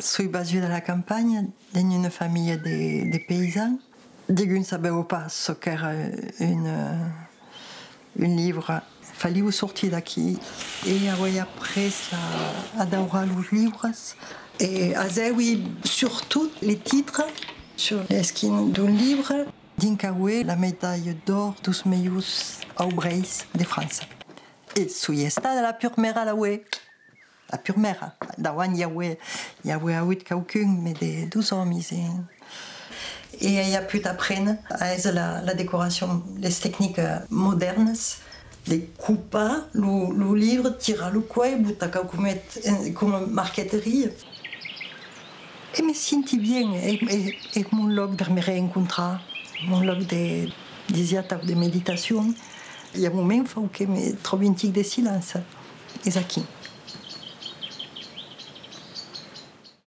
suis basée dans la campagne, dans une famille de paysans. Je ne savais pas ce qu'était un livre. Il fallait sortir d'ici. Et après, j'adorais les livres. Et oui, surtout les titres sur l'esquine d'un livre d'Incaoué, la médaille d'or dos meilleurs obreis de France. Et suis estada la pure mère à la oué. La pure mère. D'avant, il y avait 8 quelqu'un, mais de 12 hommes. Et il y a pu apprendre à la décoration, les techniques modernes, de couper le livre, tirer le coin, comme marqueterie. Et je me sentais bien, et mon lieu de me rencontrer, mon lieu de méditation. Il y a un moment où je me trouve un tic de silence. Et c'est aquí.